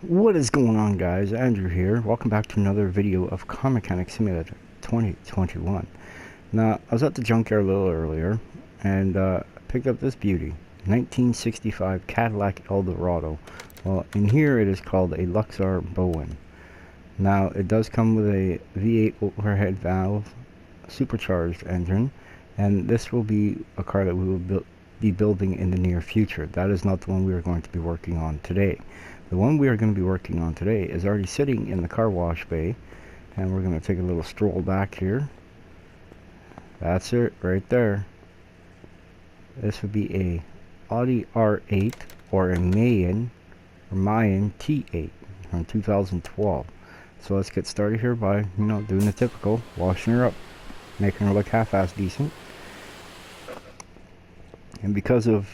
What is going on, guys? Andrew here. Welcome back to another video of Car Mechanic Simulator 2021. Now, I was at the junkyard a little earlier and picked up this beauty, 1965 Cadillac Eldorado. Well, in here it is called a Luxor Bowen. Now, it does come with a V8 overhead valve supercharged engine, and this will be a car that we will be building in the near future. That is not the one we are going to be working on today. The one we are going to be working on today is already sitting in the car wash bay, and we're going to take a little stroll back here. That's it right there. This would be a Audi R8 or a Mayan T8 from 2012. So let's get started here by, doing the typical, washing her up, making her look half-assed decent. And because of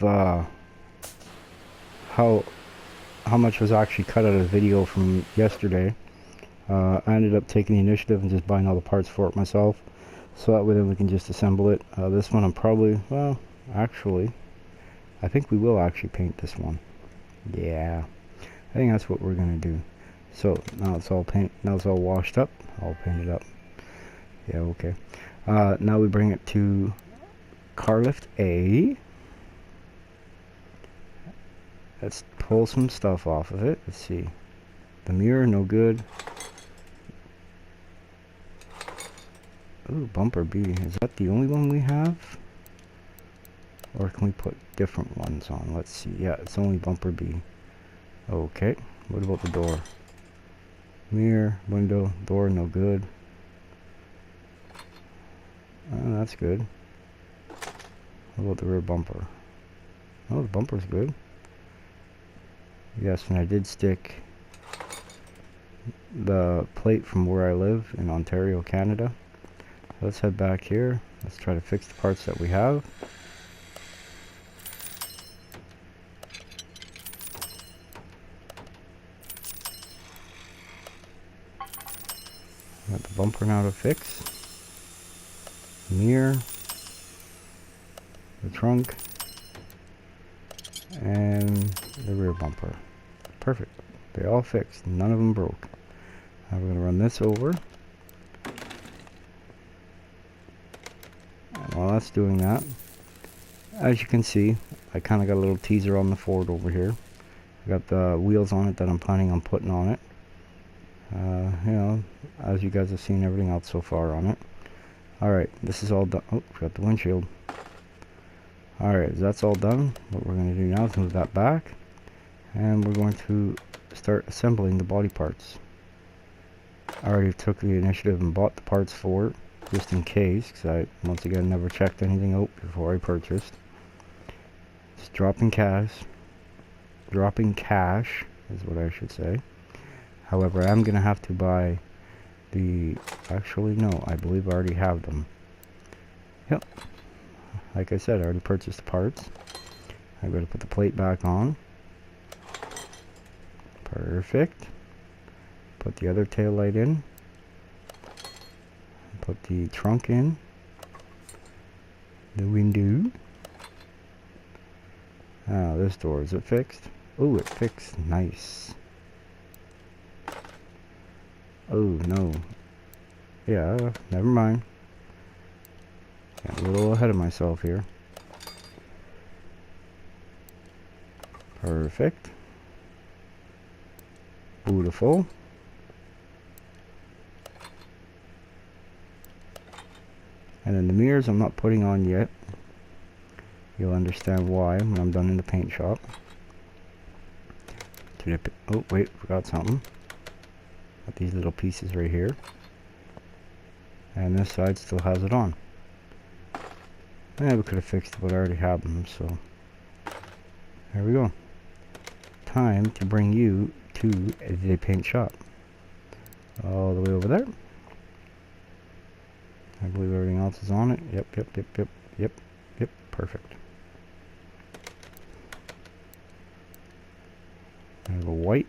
how much was actually cut out of the video from yesterday, I ended up taking the initiative and just buying all the parts for it myself, so that way then we can just assemble it. This one I'm probably, well, actually, I think we will actually paint this one. Yeah, I think that's what we're gonna do. So now it's all washed up. I'll paint it up. Yeah, okay. Now we bring it to car lift A. Let's pull some stuff off of it. Let's see. The mirror, no good. Ooh, bumper B. Is that the only one we have? Or can we put different ones on? Let's see. Yeah, it's only bumper B. Okay. What about the door? Mirror, window, door, no good. That's good. What about the rear bumper? Oh, the bumper's good. Yes, and I did stick the plate from where I live in Ontario, Canada. Let's head back here. Let's try to fix the parts that we have. Got the bumper now to fix. Mirror. The trunk. And the rear bumper. Perfect. They all fixed. None of them broke. Now we're going to run this over. And while that's doing that, as you can see, I kind of got a little teaser on the Ford over here. I got the wheels on it that I'm planning on putting on it. As you guys have seen everything else so far on it. Alright, this is all done. Oh, forgot the windshield. Alright, that's all done. What we're going to do now is move that back. And we're going to start assembling the body parts. I already took the initiative and bought the parts for it, just in case, because I, once again, never checked anything out before I purchased. Just dropping cash is what I should say. However, I'm going to have to buy actually no, I believe I already have them. Yep. Like I said, I already purchased the parts. I'm going to put the plate back on. Perfect. Put the other tail light in. Put the trunk in. The window. This door, is it fixed? Oh, it fixed. Nice. Oh, no. Yeah, never mind. Got a little ahead of myself here. Perfect. Beautiful. And then the mirrors I'm not putting on yet. You'll understand why when I'm done in the paint shop. Oh, wait, forgot something. Got these little pieces right here. And this side still has it on. Yeah, we could have fixed it, but I already have them, so. There we go. Time to bring you to the paint shop. All the way over there. I believe everything else is on it. Yep, perfect. There's a white.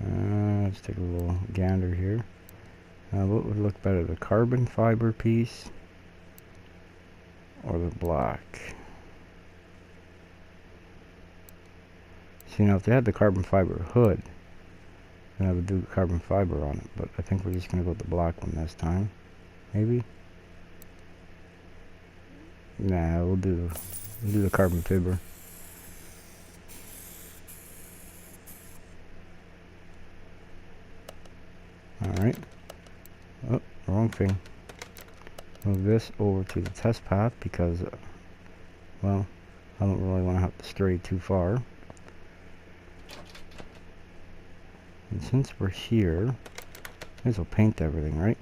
Let's take a little gander here. What would look better, the carbon fiber piece or the black? See, now if they had the carbon fiber hood, then I would do carbon fiber on it, but I think we're just gonna go with the black one this time. Maybe? Nah, we'll do the carbon fiber. Alright. Oh, wrong thing. Move this over to the test path because, well, I don't really want to have to stray too far. And since we're here, may as well paint everything, right?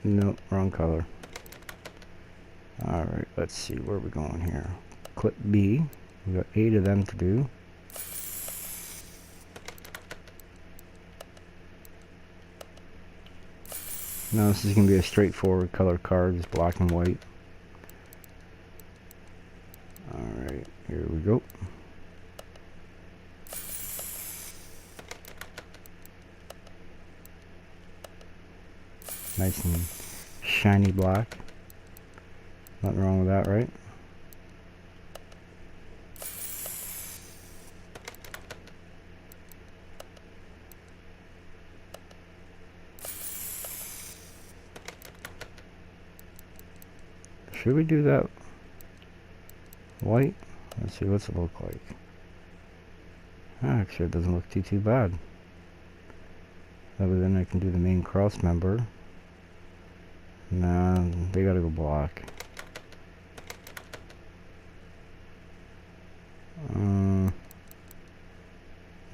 Nope, wrong color. Alright, let's see where we're going here. Click B. We got 8 of them to do. Now this is going to be a straightforward color card, just black and white. Alright, here we go. Nice and shiny black. Nothing wrong with that, right? Should we do that white? Let's see what's it look like. Actually, it doesn't look too bad. Other than I can do the main cross member. Nah, they gotta go black.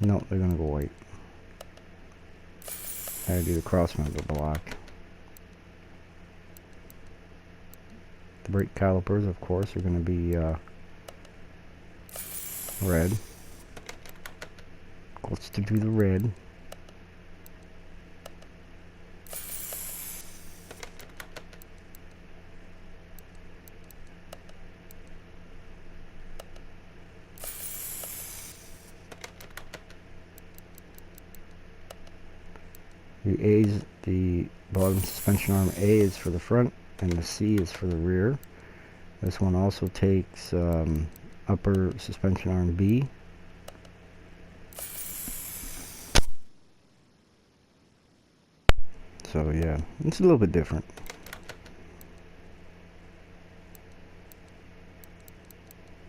No, they're gonna go white. I gotta do the cross member black. The brake calipers, of course, are gonna be red. Let's do the red. The A's, the bottom suspension arm A is for the front, and the C is for the rear. This one also takes upper suspension arm B. So yeah, it's a little bit different.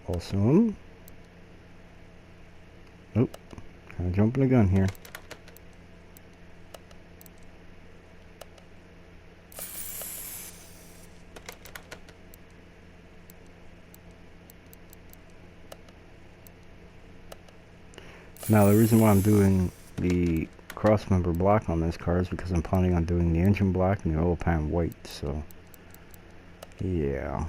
Also, nope, kind of jumping the gun here. Now the reason why I'm doing the cross member black on this car is because I'm planning on doing the engine black and the oil pan white, so yeah.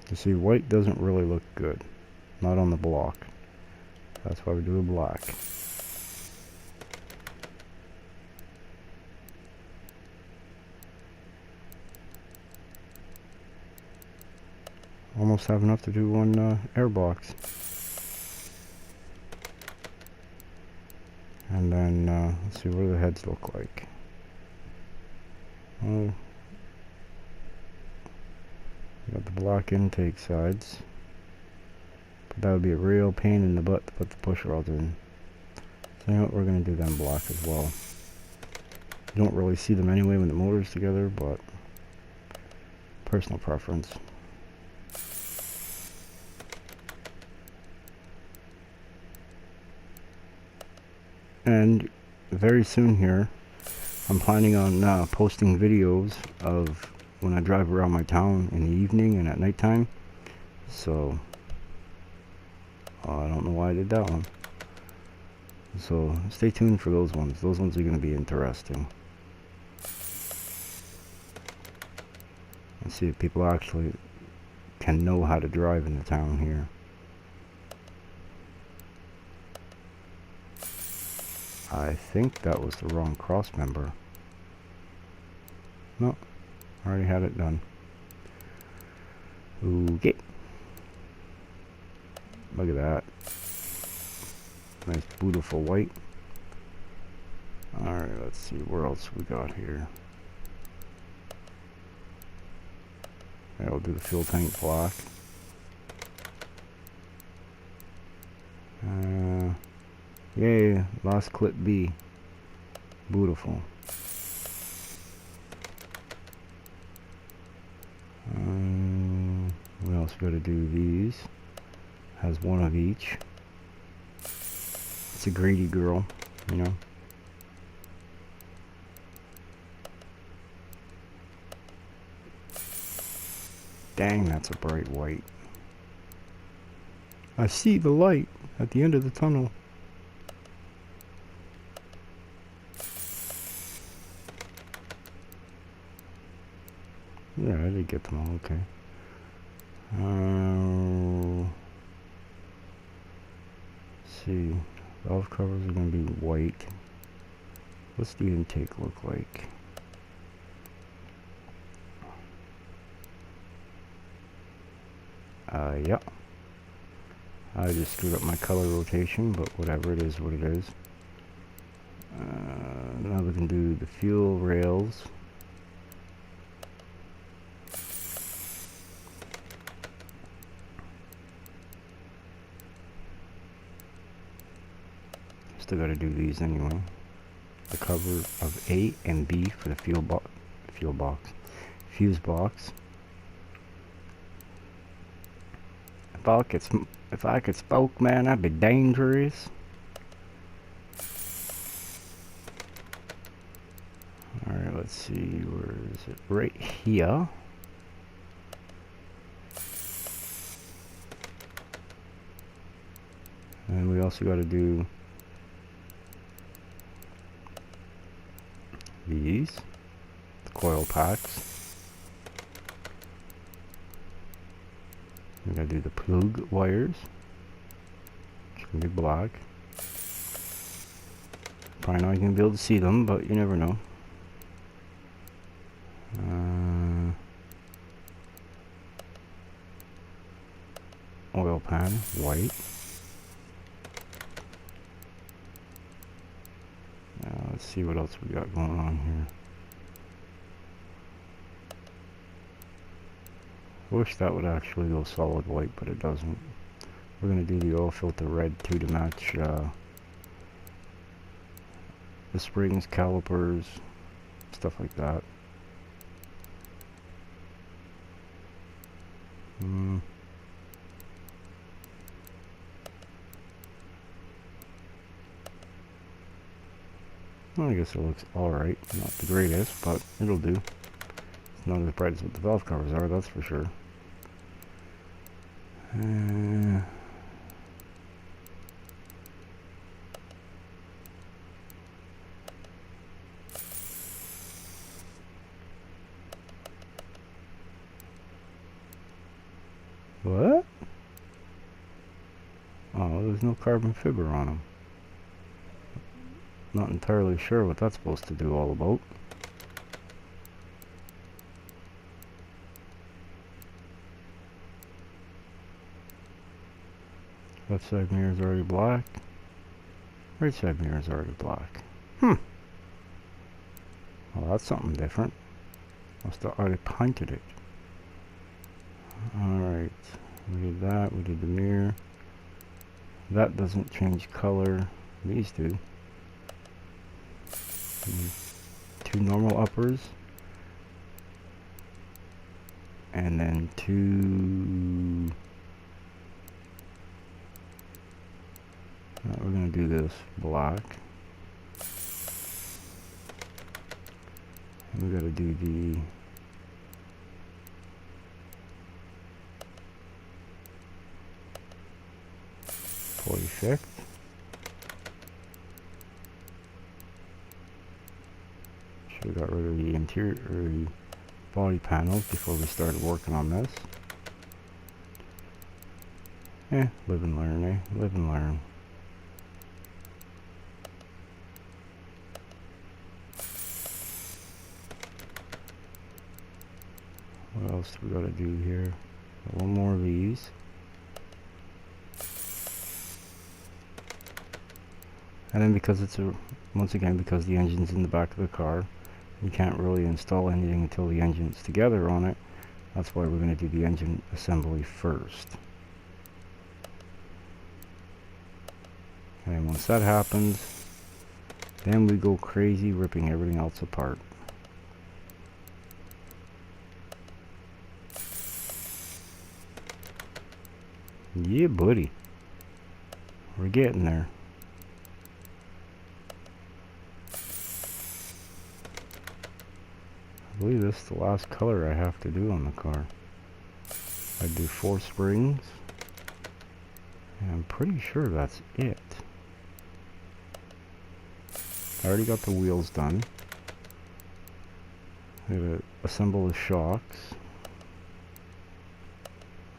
You see, white doesn't really look good, not on the block. That's why we do a black. Almost have enough to do one air box. And then, let's see, what do the heads look like? Well, got the block intake sides. But that would be a real pain in the butt to put the push rods in. So you know what, we're going to do them black as well. You don't really see them anyway when the motor's together, but personal preference. And very soon here, I'm planning on posting videos of when I drive around my town in the evening and at nighttime. So, I don't know why I did that one. So, stay tuned for those ones. Those ones are going to be interesting. Let's see if people actually can know how to drive in the town here. I think that was the wrong cross member. No, I already had it done. Okay. Look at that. Nice beautiful white. Alright, let's see where else we got here. Yeah, we'll do the fuel tank black. Yay, last clip B. Beautiful. We also got to do these. Has one of each. It's a greedy girl, you know. Dang, that's a bright white. I see the light at the end of the tunnel. Yeah, I did get them all, okay. Let's see. Valve covers are going to be white. What's the intake look like? Yep. I just screwed up my color rotation, but whatever, it is what it is. Now we can do the fuel rails. Still got to do these anyway. The cover of A and B for the fuse box. If I could smoke, man, that'd be dangerous. Alright, let's see, where is it? Right here. And we also got to do these, the coil packs. We gotta do the plug wires, which can be black. Probably not gonna be able to see them, but you never know. Oil pan, white. Let's see what else we got going on here. I wish that would actually go solid white, but it doesn't. We're going to do the oil filter red too to match the springs, calipers, stuff like that. Well, I guess it looks alright. Not the greatest, but it'll do. It's not as bright as what the valve covers are, that's for sure. What? Oh, there's no carbon fiber on them. Not entirely sure what that's supposed to do all about. Left side mirror is already black. Right side mirror is already black. Well, that's something different. Must have already painted it. Alright. We did that. We did the mirror. That doesn't change color. These do. Two normal uppers. And then two... we're going to do this black. And we got to do the pull effect. Should have got rid of the interior or the body panels before we started working on this. Live and learn, Live and learn. What else do we got to do here? A little more of these. And then because it's once again, because the engine's in the back of the car, you can't really install anything until the engine's together on it. That's why we're going to do the engine assembly first. And once that happens, then we go crazy ripping everything else apart. Yeah, buddy. We're getting there. I believe this is the last color I have to do on the car. I do 4 springs. And I'm pretty sure that's it. I already got the wheels done. I'm going to assemble the shocks.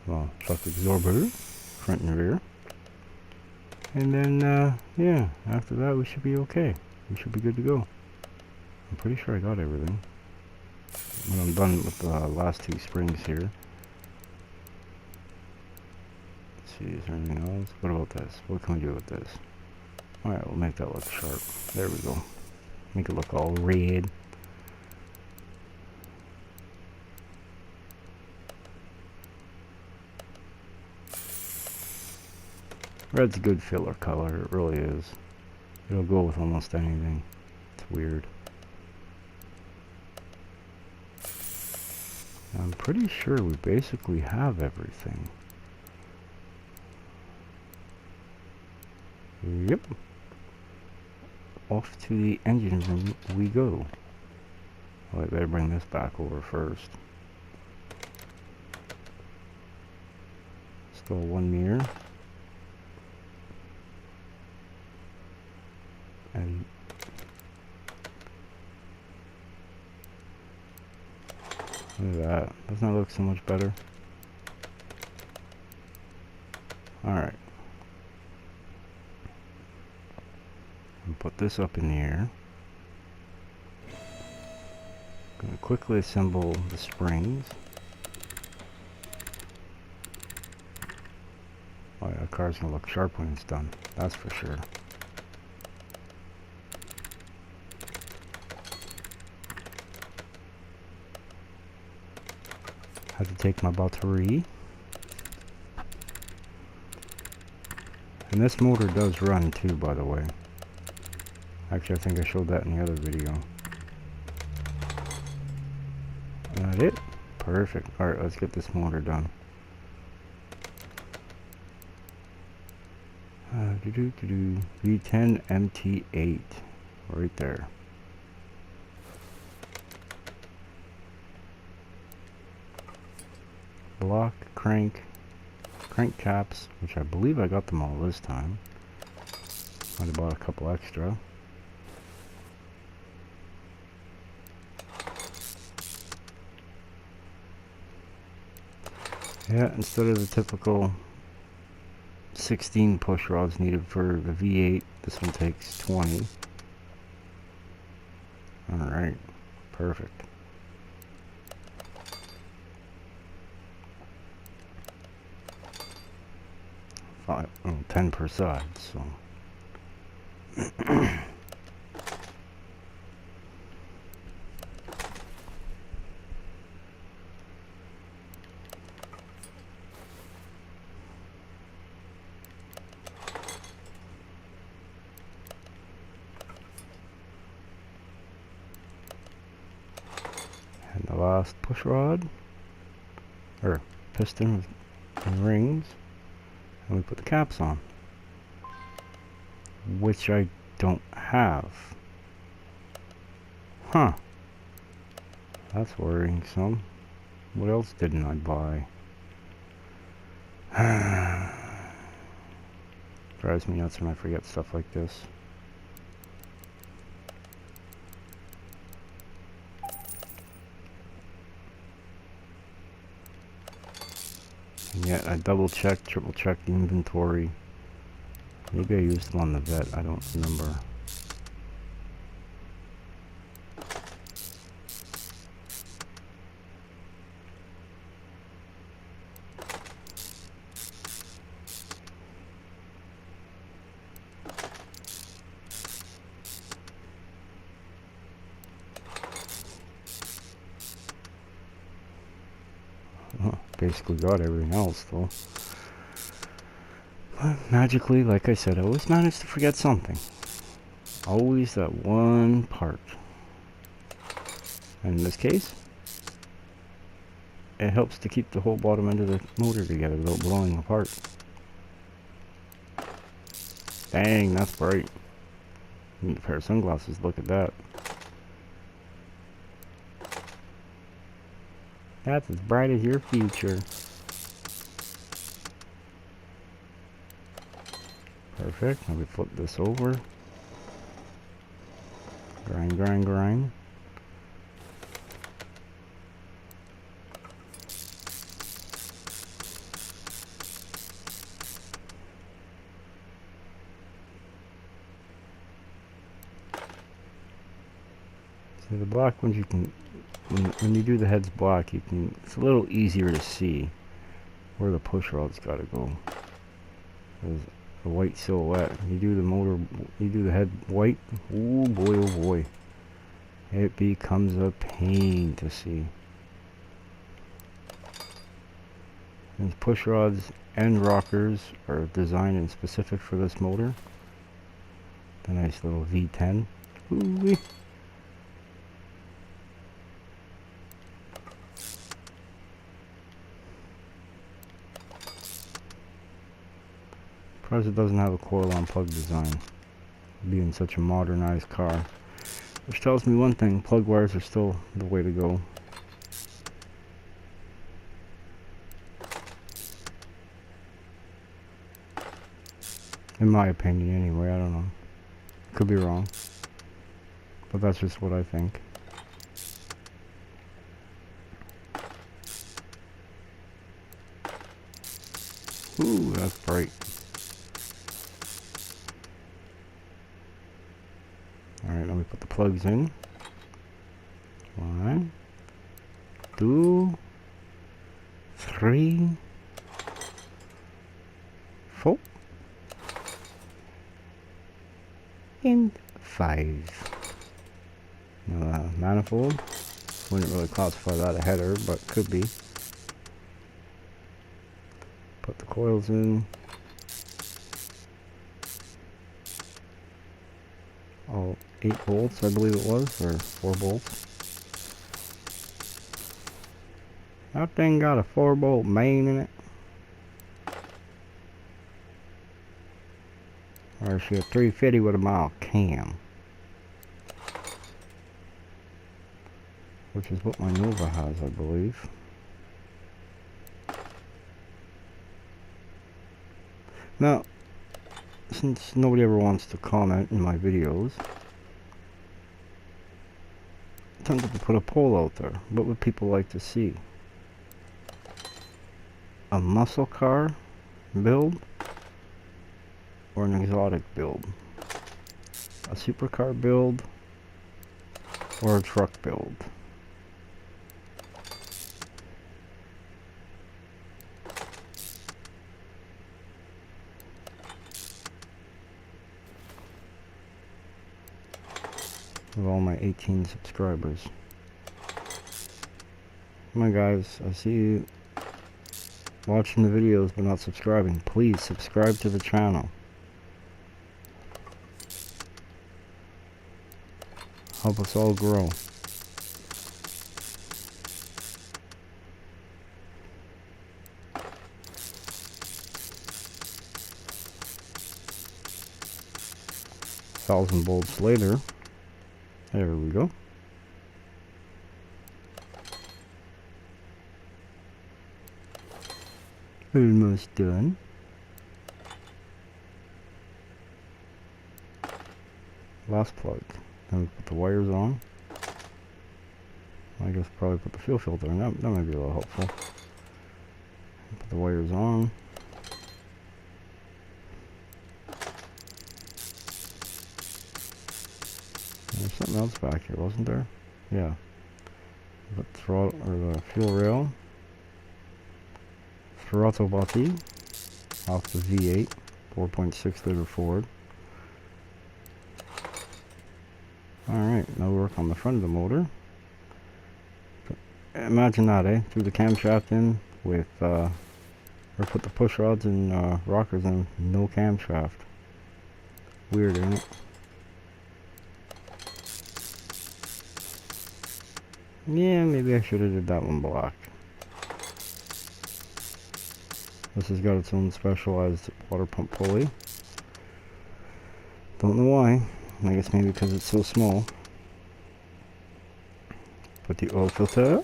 Well, shock absorber, front and rear. And then, yeah, after that we should be okay. We should be good to go. I'm pretty sure I got everything. When I'm done with the last 2 springs here. Let's see, is there anything else? What about this? What can we do with this? Alright, we'll make that look sharp. There we go. Make it look all red. Red's a good filler color, it really is. It'll go with almost anything. It's weird. I'm pretty sure we basically have everything. Yep. Off to the engine room we go. Well, I better bring this back over first. Still 1 mirror. And look at that. Doesn't that look so much better? Alright. And put this up in the air. Gonna quickly assemble the springs. Oh yeah, the car's gonna look sharp when it's done. That's for sure. Had to take my battery. And this motor does run too, by the way. Actually, I think I showed that in the other video. That it? Perfect. Alright, let's get this motor done. V10 MT8. Right there. Block, crank caps, which I believe I got them all this time. Might have bought a couple extra. Yeah, instead of the typical 16 push rods needed for the V8, this one takes 20. Alright, perfect. 10 per side, so. And the last push rod, or piston and rings, and we put the caps on, which I don't have. Huh. That's worrying some. What else didn't I buy? Drives me nuts when I forget stuff like this. And yet I double checked, triple checked the inventory. Maybe I used them on the vet, I don't remember. Basically got everything else though. But magically, like I said, I always manage to forget something. Always that one part. And in this case, it helps to keep the whole bottom end of the motor together without blowing apart. Dang, that's bright. Need a pair of sunglasses, look at that. That's as bright as your future. Perfect. Now we flip this over. Grind, grind, grind. So the black ones you can, when you do the heads black, you can, it's a little easier to see where the push rod's got to go. There's a white silhouette. You do the motor, you do the head white. Oh boy, it becomes a pain to see. These push rods and rockers are designed and specific for this motor. The nice little V10. Ooh-wee. Surprised it doesn't have a coil-on plug design, being such a modernized car. Which tells me one thing, plug wires are still the way to go. In my opinion anyway, I don't know. Could be wrong. But that's just what I think. Ooh, that's bright. Alright, let me put the plugs in. 1, 2, 3, 4, and 5. Now the manifold, wouldn't really classify that a header, but could be. Put the coils in. All 8 bolts, I believe it was, or 4 bolts. That thing got a 4-bolt main in it. Or is she a 350 with a mile cam? Which is what my Nova has, I believe. Now, since nobody ever wants to comment in my videos, I'm tempted to put a poll out there. What would people like to see? A muscle car build or an exotic build? A supercar build or a truck build? Of all my 18 subscribers. Come on guys, I see you watching the videos but not subscribing. Please subscribe to the channel. Help us all grow. Thousand bolts later. There we go. Almost done. Last plug. Then we put the wires on. I guess probably put the fuel filter in. That might be a little helpful. Put the wires on. There's something else back here, wasn't there? Yeah. The throttle or the fuel rail. Throttle body off the V8, 4.6 liter Ford. Alright, now work on the front of the motor. Imagine that, eh? Threw the camshaft in with, or put the push rods and rockers in, no camshaft. Weird, ain't it? Yeah, maybe I should have did that one black. This has got its own specialized water pump pulley. Don't know why. I guess maybe because it's so small. Put the oil filter.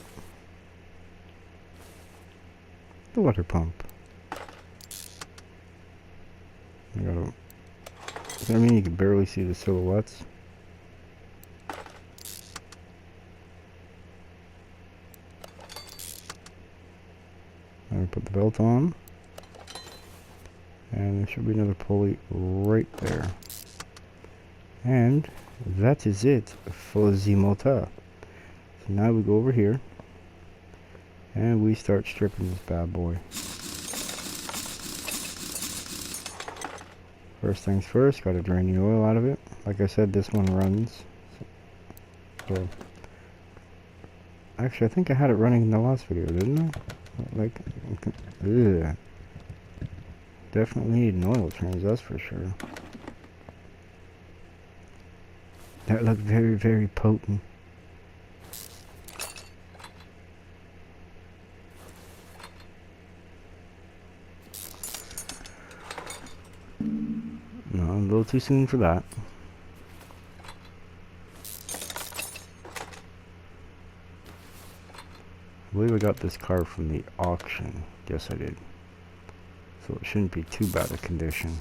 The water pump. I mean, you can barely see the silhouettes. I'm gonna put the belt on. And there should be another pulley right there. And that is it for the motor. So now we go over here and we start stripping this bad boy. First things first, gotta drain the oil out of it. Like I said, this one runs. So actually, I think I had it running in the last video, didn't I? Like, ugh. Definitely need an oil change, that's for sure. That looked very, very potent. No, a little too soon for that. I believe I got this car from the auction. Yes, I did. So it shouldn't be too bad a condition.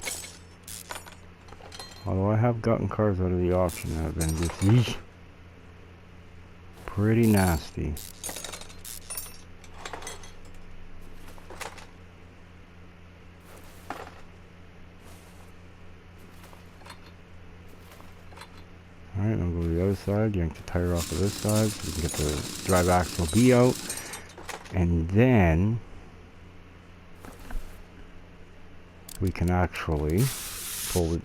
Although I have gotten cars out of the auction that have been just yeesh, pretty nasty. Alright, I'll go to the other side, yank the tire off of this side so we can get the drive axle B out. And then we can actually pull the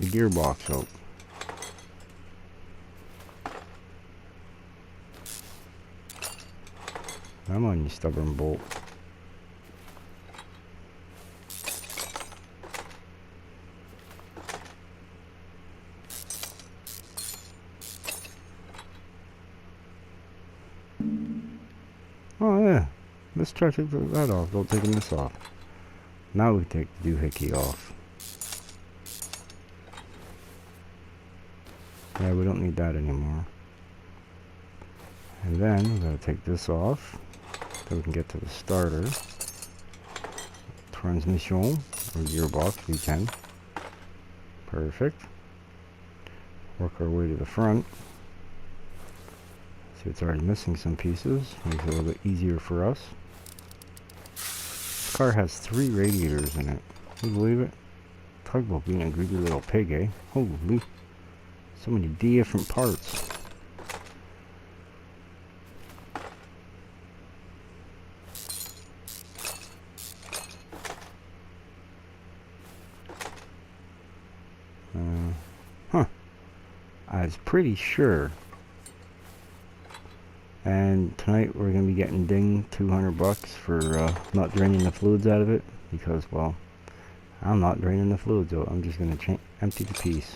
gearbox out. Come on, you stubborn bolt. Oh yeah, let's try to take that off. Don't take this off. Now we take the doohickey off. Yeah, we don't need that anymore. And then we're going to take this off so we can get to the starter. Transmission or gearbox V10. Perfect. Work our way to the front. See, it's already missing some pieces. Makes it a little bit easier for us. This car has 3 radiators in it. Can you believe it? Talk about being a greedy little pig, eh? Holy. So many different parts. I was pretty sure. And tonight we're going to be getting dinged $200 for not draining the fluids out of it. Because, well, I'm not draining the fluids out. I'm just going to empty the piece.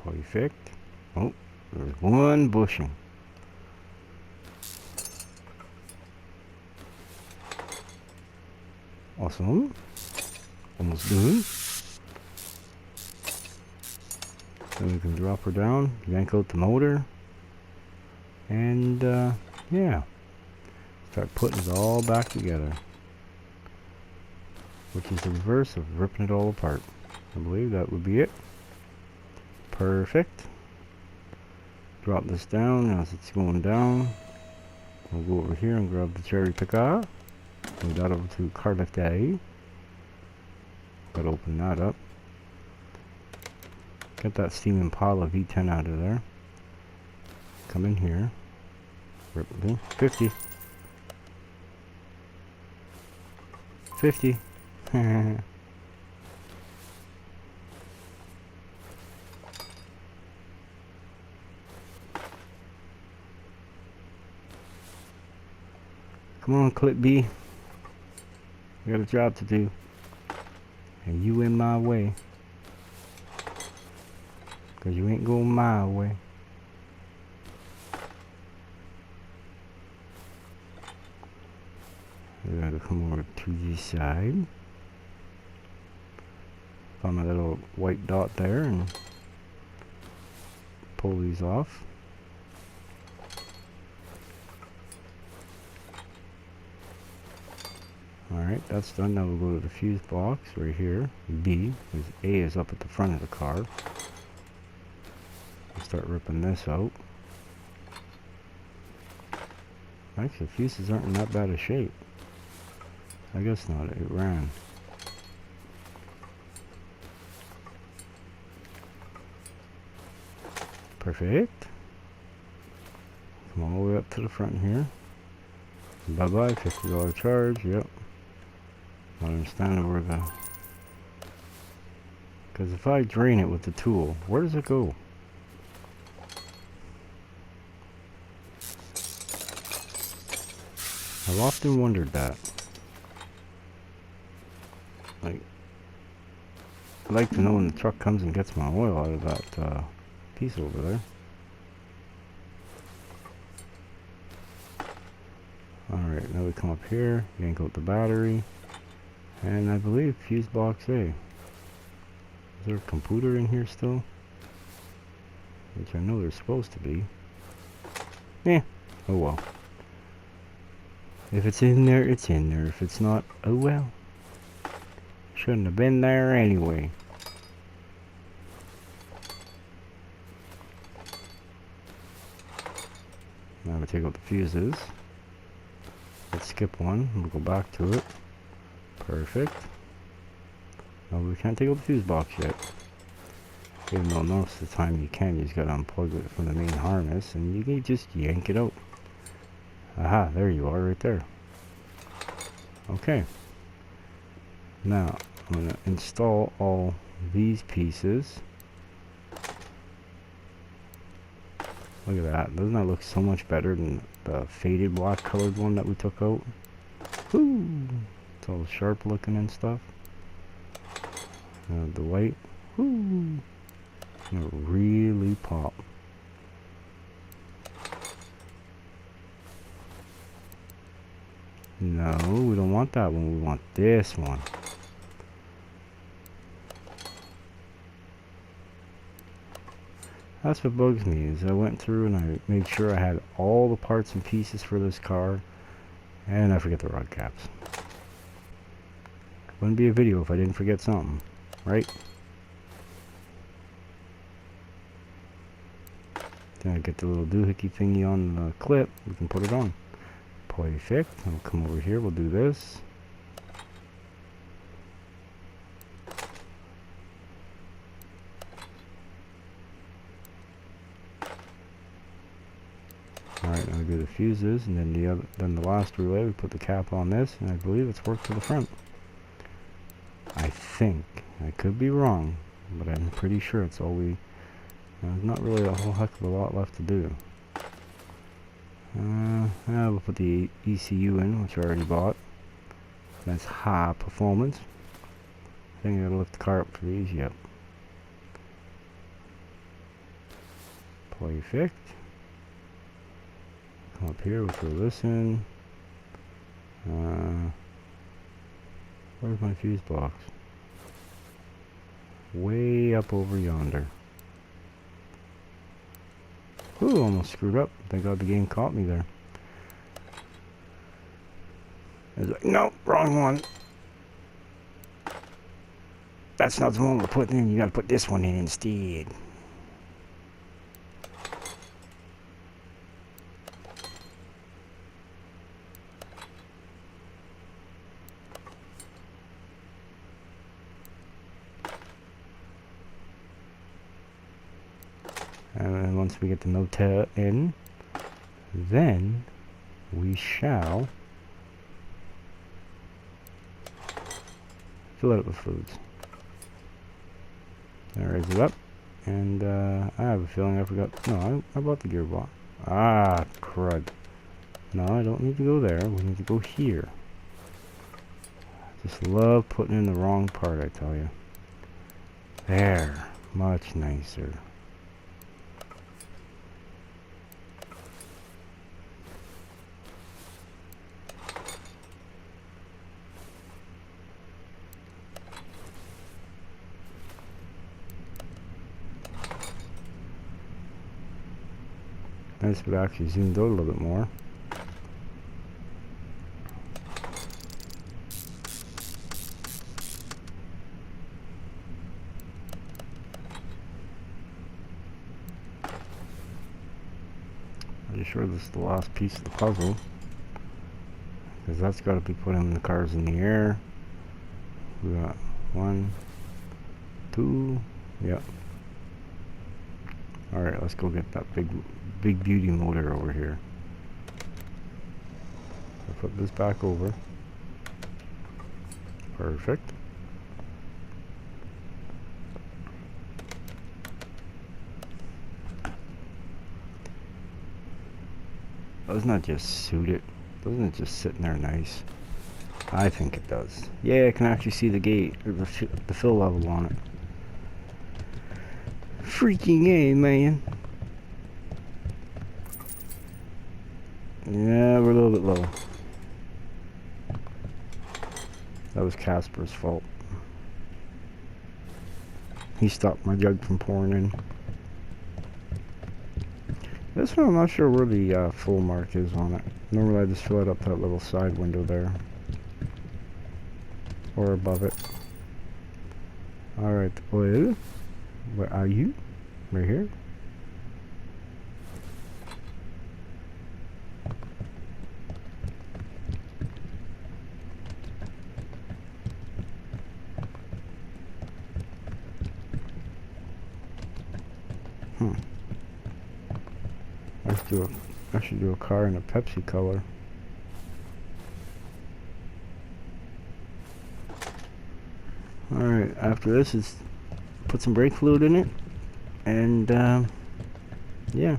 Perfect. Oh, there's one bushing. Awesome. Almost done. Then we can drop her down, yank out the motor, and yeah, start putting it all back together. Which is the reverse of ripping it all apart. I believe that would be it. Perfect. Drop this down as it's going down. We'll go over here and grab the cherry picker. Move that over to car lift A. Gotta open that up. Get that steam Impala V10 out of there. Come in here. 50. 50. Come on, Clip B. We got a job to do. And you in my way. Cause you ain't going my way. We gotta come over to the side. Find my little white dot there and pull these off. Alright, that's done. Now we'll go to the fuse box right here. B, because A is up at the front of the car. We'll start ripping this out. Actually, the fuses aren't in that bad a shape. I guess not, it ran. Perfect. Come all the way up to the front here. Bye bye, $50 charge, yep. I understand where the... Because if I drain it with the tool, where does it go? I've often wondered that. Like, I'd like to know when the truck comes and gets my oil out of that piece over there. Alright, now we come up here, yank out the battery, and I believe fuse box A. Is there a computer in here still? Which I know there's supposed to be. Yeah, oh well. If it's in there, it's in there. If it's not, oh well. Shouldn't have been there anyway. Now we take out the fuses. Let's skip one. We'll go back to it. Perfect. No, we can't take out the fuse box yet. Even though most of the time you can, you just gotta unplug it from the main harness and you can just yank it out. Aha, there you are right there. Okay. Now, I'm gonna install all these pieces. Look at that. Doesn't that look so much better than the faded black colored one that we took out? Woo! It's all sharp looking and stuff. The white. Woo! It'll really pop. No, we don't want that one. We want this one. That's what bugs me, is I went through and I made sure I had all the parts and pieces for this car, and I forget the rod caps. Wouldn't be a video if I didn't forget something, right? Then I get the little doohickey thingy on the clip, we can put it on. Perfect. I'll come over here, we'll do this. Alright, now we do the fuses, and then the last relay, we put the cap on this, and I believe it's worked to the front. I think. I could be wrong, but I'm pretty sure it's all we... There's not really a whole heck of a lot left to do. We'll put the ECU in, which I already bought. That's high performance. I think I gotta lift the car up for these, yep. Perfect. Come up here, we'll throw this in. Where's my fuse box? Way up over yonder. Ooh, almost screwed up. Thank God the game caught me there. It's like, nope, wrong one. That's not the one we're putting in. You gotta put this one in instead. And then once we get the motor in, then we shall fill it up with fluids. That raises it up, and I have a feeling I forgot. No, I bought the gearbox. Ah, crud. No, I don't need to go there. We need to go here. Just love putting in the wrong part, I tell you. There. Much nicer. Nice if it actually zoomed out a little bit more. Pretty sure this is the last piece of the puzzle, because that's got to be putting the cars in the air. We got 1, 2, yep. Alright, let's go get that big beauty motor over here. I'll put this back over. Perfect. Doesn't that just suit it? Doesn't it just sit in there nice? I think it does. Yeah, I can actually see the gate, or the fill level on it. Freaking A, man. Yeah, we're a little bit low. That was Casper's fault. He stopped my jug from pouring in. This one I'm not sure where the full mark is on it. Normally I just fill it up that little side window there. Or above it. Alright, well, where are you? Right here? I should do a car in a Pepsi color. Alright, after this is put some brake fluid in it, and yeah.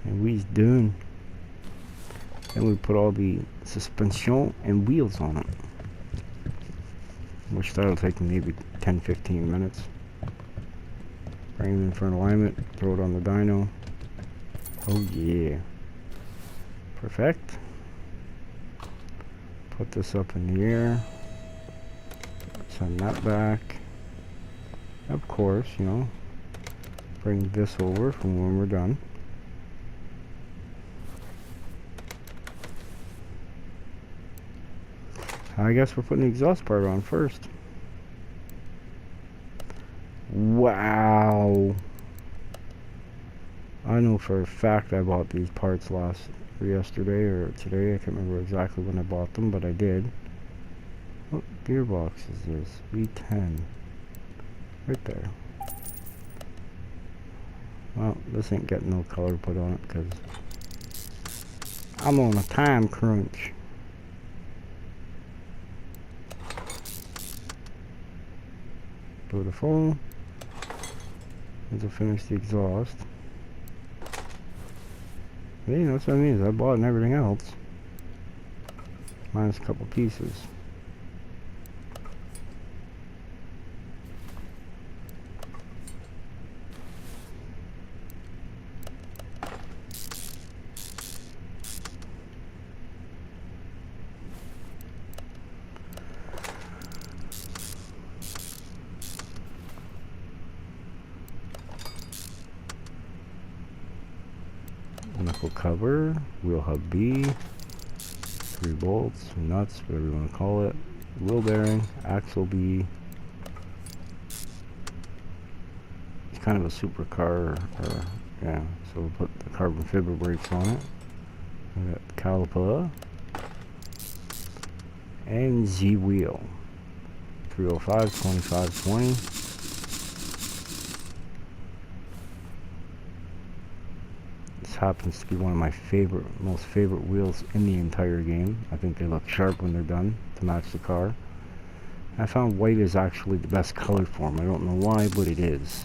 And we's done. Then we put all the suspension and wheels on it, which that'll take maybe 10-15 minutes. Bring it in for an alignment, throw it on the dyno. Oh yeah. Perfect. Put this up in the air. Send that back. Of course, you know, bring this over from when we're done. I guess we're putting the exhaust part on first. Wow. I know for a fact I bought these parts yesterday or today. I can't remember exactly when I bought them, but I did. What gearbox is this? V10. Right there. Well, this ain't getting no color put on it because I'm on a time crunch. Beautiful. To finish the exhaust. Yeah, that's what I mean. I bought and everything else, minus a couple pieces. Knuckle cover, wheel hub B, 3 bolts, nuts, whatever you want to call it, wheel bearing, axle B. It's kind of a supercar, or yeah. So we'll put the carbon fiber brakes on it. We got the caliper and Z wheel, 305, 25, 20. Happens to be one of my most favorite wheels in the entire game. I think they look sharp when they're done to match the car. I found white is actually the best color for them. I don't know why, but it is.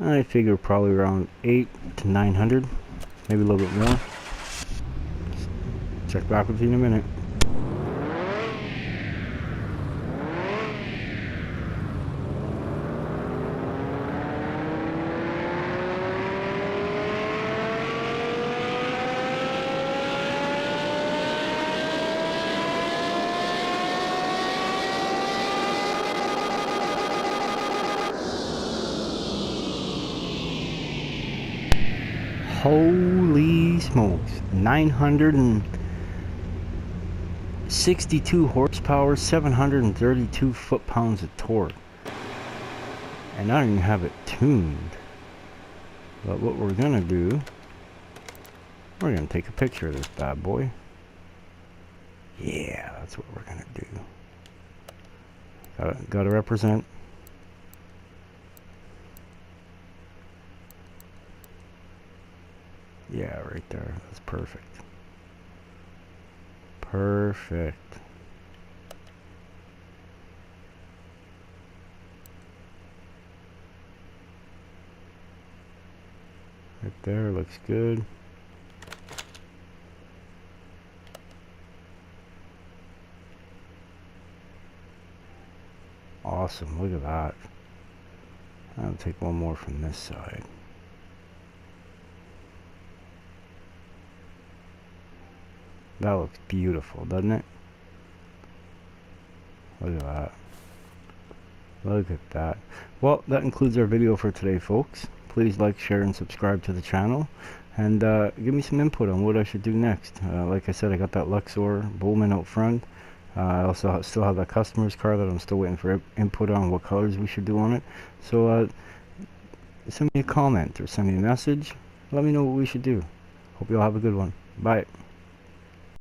I figure probably around 8 to 900, maybe a little bit more. Check back with you in a minute. Holy smokes, 962 horsepower, 732 foot-pounds of torque. And I don't even have it tuned. But what we're gonna do, we're gonna take a picture of this bad boy. Yeah, that's what we're gonna do. Gotta represent. Yeah, right there. That's perfect. Perfect. Right there, looks good. Awesome, look at that. I'll take one more from this side. That looks beautiful, doesn't it? Look at that. Look at that. Well, that concludes our video for today, folks. Please like, share, and subscribe to the channel. And give me some input on what I should do next. Like I said, I got that Luxor Bullman out front. I also still have that customer's car that I'm still waiting for input on what colors we should do on it. So send me a comment or send me a message. Let me know what we should do. Hope you all have a good one. Bye.